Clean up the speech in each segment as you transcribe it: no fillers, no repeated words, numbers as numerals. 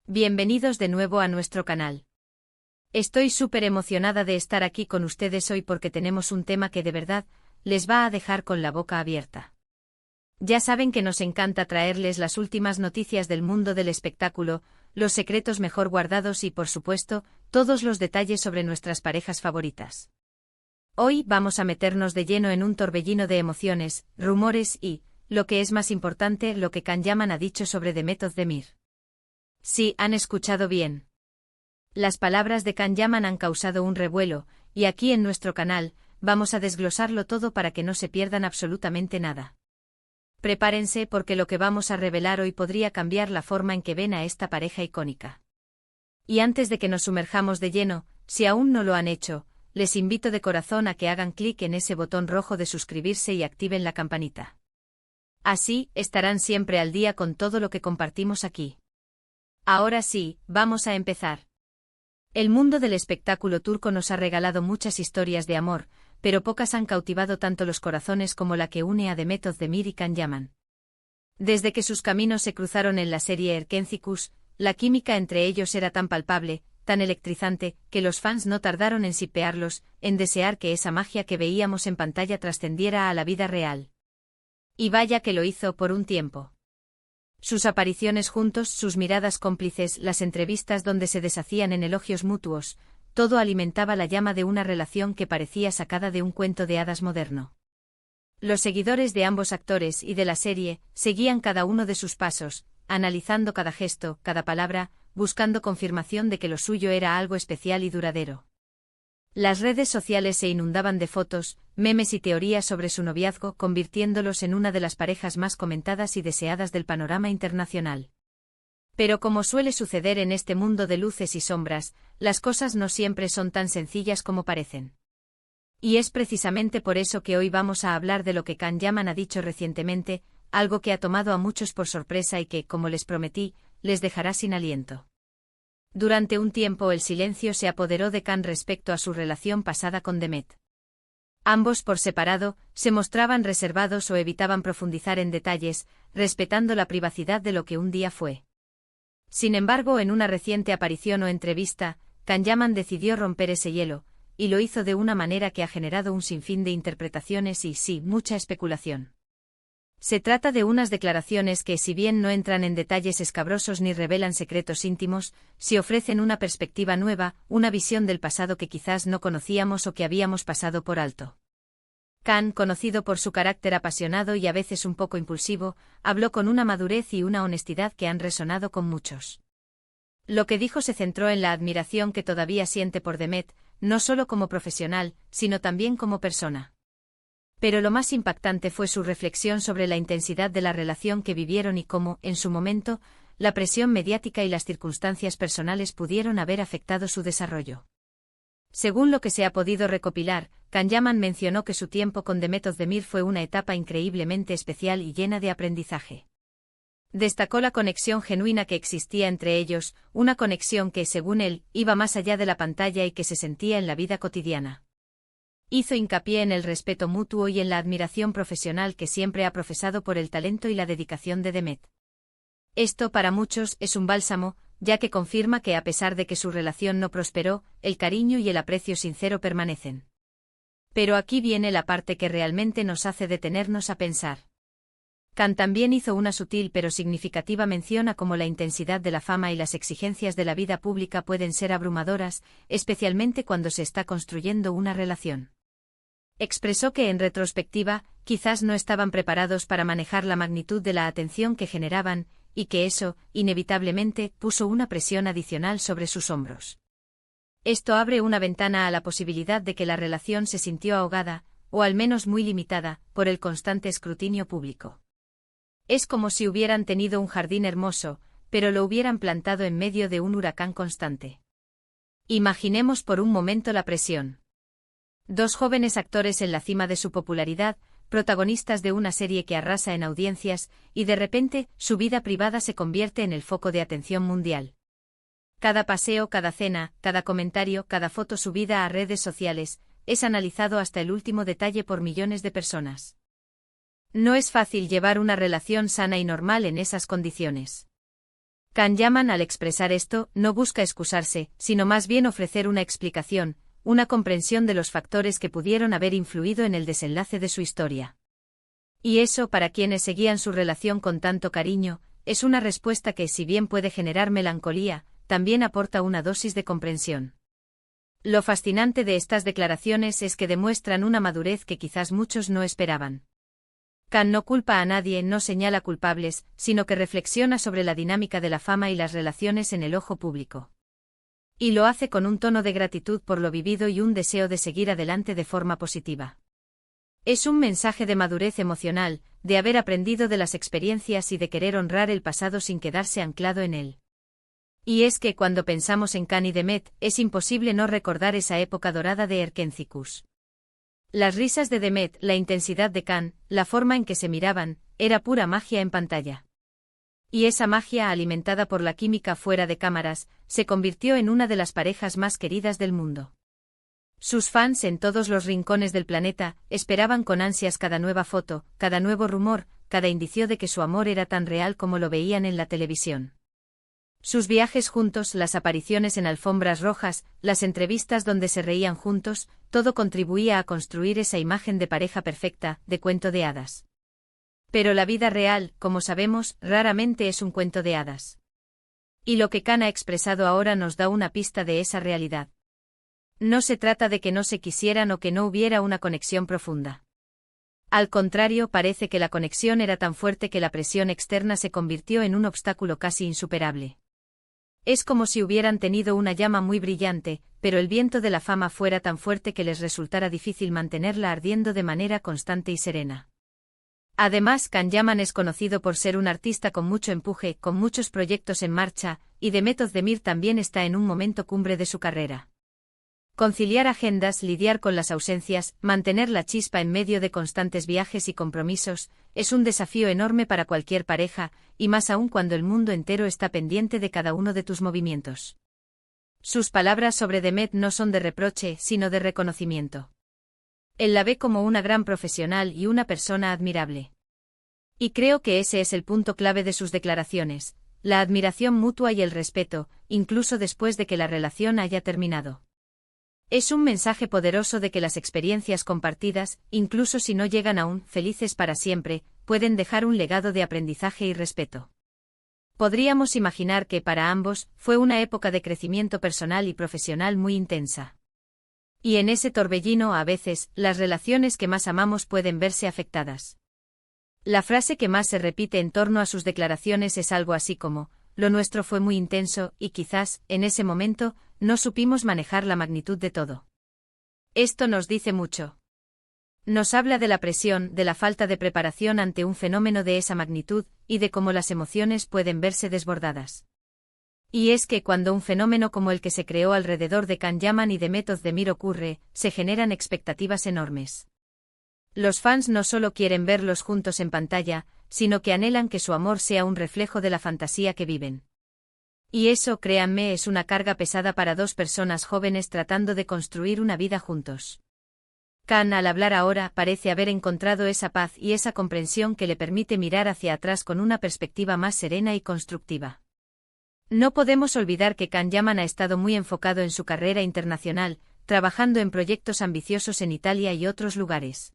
Bienvenidos de nuevo a nuestro canal. Estoy súper emocionada de estar aquí con ustedes hoy porque tenemos un tema que de verdad les va a dejar con la boca abierta. Ya saben que nos encanta traerles las últimas noticias del mundo del espectáculo, los secretos mejor guardados y, por supuesto, todos los detalles sobre nuestras parejas favoritas. Hoy vamos a meternos de lleno en un torbellino de emociones, rumores y, lo que es más importante, lo que Can Yaman ha dicho sobre Demet Özdemir. Sí, han escuchado bien. Las palabras de Can Yaman han causado un revuelo, y aquí en nuestro canal, vamos a desglosarlo todo para que no se pierdan absolutamente nada. Prepárense porque lo que vamos a revelar hoy podría cambiar la forma en que ven a esta pareja icónica. Y antes de que nos sumerjamos de lleno, si aún no lo han hecho, les invito de corazón a que hagan clic en ese botón rojo de suscribirse y activen la campanita. Así, estarán siempre al día con todo lo que compartimos aquí. Ahora sí, vamos a empezar. El mundo del espectáculo turco nos ha regalado muchas historias de amor, pero pocas han cautivado tanto los corazones como la que une a Demet Özdemir y Can Yaman. Desde que sus caminos se cruzaron en la serie Erkenci, la química entre ellos era tan palpable, tan electrizante, que los fans no tardaron en shippearlos, en desear que esa magia que veíamos en pantalla trascendiera a la vida real. Y vaya que lo hizo por un tiempo. Sus apariciones juntos, sus miradas cómplices, las entrevistas donde se deshacían en elogios mutuos, todo alimentaba la llama de una relación que parecía sacada de un cuento de hadas moderno. Los seguidores de ambos actores y de la serie seguían cada uno de sus pasos, analizando cada gesto, cada palabra, buscando confirmación de que lo suyo era algo especial y duradero. Las redes sociales se inundaban de fotos, memes y teorías sobre su noviazgo, convirtiéndolos en una de las parejas más comentadas y deseadas del panorama internacional. Pero como suele suceder en este mundo de luces y sombras, las cosas no siempre son tan sencillas como parecen. Y es precisamente por eso que hoy vamos a hablar de lo que Can Yaman ha dicho recientemente, algo que ha tomado a muchos por sorpresa y que, como les prometí, les dejará sin aliento. Durante un tiempo el silencio se apoderó de Can respecto a su relación pasada con Demet. Ambos por separado, se mostraban reservados o evitaban profundizar en detalles, respetando la privacidad de lo que un día fue. Sin embargo, en una reciente aparición o entrevista, Can Yaman decidió romper ese hielo, y lo hizo de una manera que ha generado un sinfín de interpretaciones y, sí, mucha especulación. Se trata de unas declaraciones que, si bien no entran en detalles escabrosos ni revelan secretos íntimos, sí ofrecen una perspectiva nueva, una visión del pasado que quizás no conocíamos o que habíamos pasado por alto. Can, conocido por su carácter apasionado y a veces un poco impulsivo, habló con una madurez y una honestidad que han resonado con muchos. Lo que dijo se centró en la admiración que todavía siente por Demet, no solo como profesional, sino también como persona. Pero lo más impactante fue su reflexión sobre la intensidad de la relación que vivieron y cómo, en su momento, la presión mediática y las circunstancias personales pudieron haber afectado su desarrollo. Según lo que se ha podido recopilar, Can Yaman mencionó que su tiempo con Demet Özdemir fue una etapa increíblemente especial y llena de aprendizaje. Destacó la conexión genuina que existía entre ellos, una conexión que, según él, iba más allá de la pantalla y que se sentía en la vida cotidiana. Hizo hincapié en el respeto mutuo y en la admiración profesional que siempre ha profesado por el talento y la dedicación de Demet. Esto para muchos es un bálsamo, ya que confirma que a pesar de que su relación no prosperó, el cariño y el aprecio sincero permanecen. Pero aquí viene la parte que realmente nos hace detenernos a pensar. Can también hizo una sutil pero significativa mención a cómo la intensidad de la fama y las exigencias de la vida pública pueden ser abrumadoras, especialmente cuando se está construyendo una relación. Expresó que en retrospectiva, quizás no estaban preparados para manejar la magnitud de la atención que generaban, y que eso, inevitablemente, puso una presión adicional sobre sus hombros. Esto abre una ventana a la posibilidad de que la relación se sintió ahogada, o al menos muy limitada, por el constante escrutinio público. Es como si hubieran tenido un jardín hermoso, pero lo hubieran plantado en medio de un huracán constante. Imaginemos por un momento la presión. Dos jóvenes actores en la cima de su popularidad, protagonistas de una serie que arrasa en audiencias, y de repente, su vida privada se convierte en el foco de atención mundial. Cada paseo, cada cena, cada comentario, cada foto subida a redes sociales, es analizado hasta el último detalle por millones de personas. No es fácil llevar una relación sana y normal en esas condiciones. Can Yaman, al expresar esto, no busca excusarse, sino más bien ofrecer una explicación, una comprensión de los factores que pudieron haber influido en el desenlace de su historia. Y eso, para quienes seguían su relación con tanto cariño, es una respuesta que, si bien puede generar melancolía, también aporta una dosis de comprensión. Lo fascinante de estas declaraciones es que demuestran una madurez que quizás muchos no esperaban. Can no culpa a nadie, no señala culpables, sino que reflexiona sobre la dinámica de la fama y las relaciones en el ojo público. Y lo hace con un tono de gratitud por lo vivido y un deseo de seguir adelante de forma positiva. Es un mensaje de madurez emocional, de haber aprendido de las experiencias y de querer honrar el pasado sin quedarse anclado en él. Y es que cuando pensamos en Can y Demet, es imposible no recordar esa época dorada de Erkencicus. Las risas de Demet, la intensidad de Can, la forma en que se miraban, era pura magia en pantalla. Y esa magia, alimentada por la química fuera de cámaras, se convirtió en una de las parejas más queridas del mundo. Sus fans en todos los rincones del planeta esperaban con ansias cada nueva foto, cada nuevo rumor, cada indicio de que su amor era tan real como lo veían en la televisión. Sus viajes juntos, las apariciones en alfombras rojas, las entrevistas donde se reían juntos, todo contribuía a construir esa imagen de pareja perfecta, de cuento de hadas. Pero la vida real, como sabemos, raramente es un cuento de hadas. Y lo que Can ha expresado ahora nos da una pista de esa realidad. No se trata de que no se quisieran o que no hubiera una conexión profunda. Al contrario, parece que la conexión era tan fuerte que la presión externa se convirtió en un obstáculo casi insuperable. Es como si hubieran tenido una llama muy brillante, pero el viento de la fama fuera tan fuerte que les resultara difícil mantenerla ardiendo de manera constante y serena. Además, Can Yaman es conocido por ser un artista con mucho empuje, con muchos proyectos en marcha, y Demet Özdemir también está en un momento cumbre de su carrera. Conciliar agendas, lidiar con las ausencias, mantener la chispa en medio de constantes viajes y compromisos, es un desafío enorme para cualquier pareja, y más aún cuando el mundo entero está pendiente de cada uno de tus movimientos. Sus palabras sobre Demet no son de reproche, sino de reconocimiento. Él la ve como una gran profesional y una persona admirable. Y creo que ese es el punto clave de sus declaraciones, la admiración mutua y el respeto, incluso después de que la relación haya terminado. Es un mensaje poderoso de que las experiencias compartidas, incluso si no llegan aún felices para siempre, pueden dejar un legado de aprendizaje y respeto. Podríamos imaginar que para ambos fue una época de crecimiento personal y profesional muy intensa. Y en ese torbellino, a veces, las relaciones que más amamos pueden verse afectadas. La frase que más se repite en torno a sus declaraciones es algo así como: lo nuestro fue muy intenso, y quizás, en ese momento, no supimos manejar la magnitud de todo. Esto nos dice mucho. Nos habla de la presión, de la falta de preparación ante un fenómeno de esa magnitud, y de cómo las emociones pueden verse desbordadas. Y es que cuando un fenómeno como el que se creó alrededor de Can Yaman y Demet Özdemir ocurre, se generan expectativas enormes. Los fans no solo quieren verlos juntos en pantalla, sino que anhelan que su amor sea un reflejo de la fantasía que viven. Y eso, créanme, es una carga pesada para dos personas jóvenes tratando de construir una vida juntos. Can, al hablar ahora, parece haber encontrado esa paz y esa comprensión que le permite mirar hacia atrás con una perspectiva más serena y constructiva. No podemos olvidar que Can Yaman ha estado muy enfocado en su carrera internacional, trabajando en proyectos ambiciosos en Italia y otros lugares.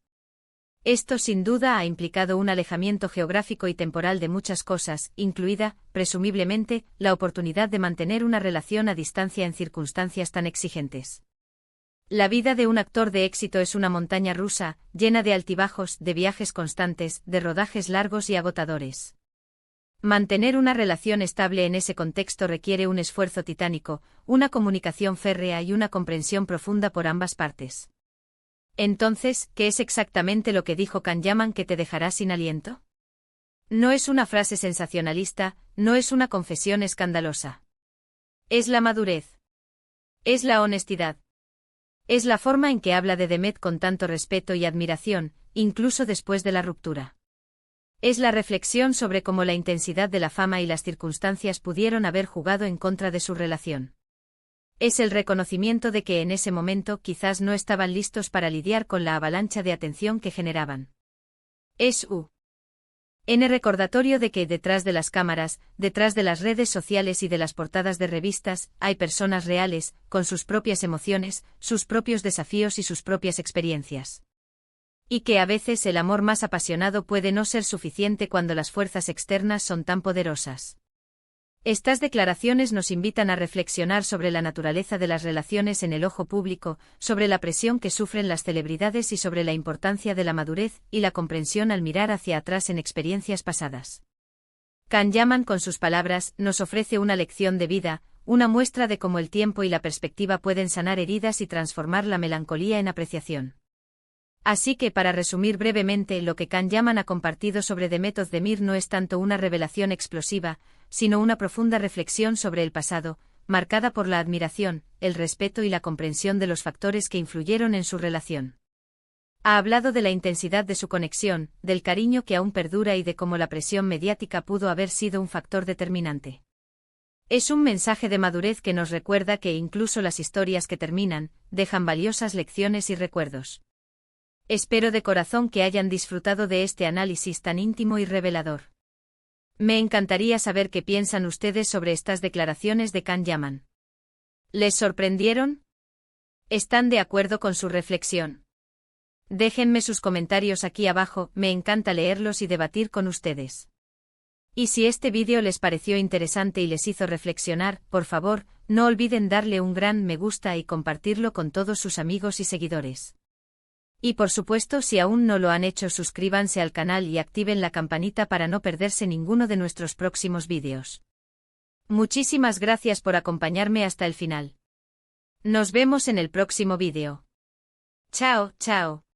Esto sin duda ha implicado un alejamiento geográfico y temporal de muchas cosas, incluida, presumiblemente, la oportunidad de mantener una relación a distancia en circunstancias tan exigentes. La vida de un actor de éxito es una montaña rusa, llena de altibajos, de viajes constantes, de rodajes largos y agotadores. Mantener una relación estable en ese contexto requiere un esfuerzo titánico, una comunicación férrea y una comprensión profunda por ambas partes. Entonces, ¿qué es exactamente lo que dijo Can Yaman que te dejará sin aliento? No es una frase sensacionalista, no es una confesión escandalosa. Es la madurez. Es la honestidad. Es la forma en que habla de Demet con tanto respeto y admiración, incluso después de la ruptura. Es la reflexión sobre cómo la intensidad de la fama y las circunstancias pudieron haber jugado en contra de su relación. Es el reconocimiento de que en ese momento quizás no estaban listos para lidiar con la avalancha de atención que generaban. Recordatorio de que detrás de las cámaras, detrás de las redes sociales y de las portadas de revistas, hay personas reales, con sus propias emociones, sus propios desafíos y sus propias experiencias. Y que a veces el amor más apasionado puede no ser suficiente cuando las fuerzas externas son tan poderosas. Estas declaraciones nos invitan a reflexionar sobre la naturaleza de las relaciones en el ojo público, sobre la presión que sufren las celebridades y sobre la importancia de la madurez y la comprensión al mirar hacia atrás en experiencias pasadas. Can Yaman, con sus palabras, nos ofrece una lección de vida, una muestra de cómo el tiempo y la perspectiva pueden sanar heridas y transformar la melancolía en apreciación. Así que, para resumir brevemente, lo que Can Yaman ha compartido sobre Demet Özdemir no es tanto una revelación explosiva, sino una profunda reflexión sobre el pasado, marcada por la admiración, el respeto y la comprensión de los factores que influyeron en su relación. Ha hablado de la intensidad de su conexión, del cariño que aún perdura y de cómo la presión mediática pudo haber sido un factor determinante. Es un mensaje de madurez que nos recuerda que incluso las historias que terminan, dejan valiosas lecciones y recuerdos. Espero de corazón que hayan disfrutado de este análisis tan íntimo y revelador. Me encantaría saber qué piensan ustedes sobre estas declaraciones de Can Yaman. ¿Les sorprendieron? ¿Están de acuerdo con su reflexión? Déjenme sus comentarios aquí abajo, me encanta leerlos y debatir con ustedes. Y si este vídeo les pareció interesante y les hizo reflexionar, por favor, no olviden darle un gran me gusta y compartirlo con todos sus amigos y seguidores. Y por supuesto, si aún no lo han hecho, suscríbanse al canal y activen la campanita para no perderse ninguno de nuestros próximos vídeos. Muchísimas gracias por acompañarme hasta el final. Nos vemos en el próximo vídeo. Chao, chao.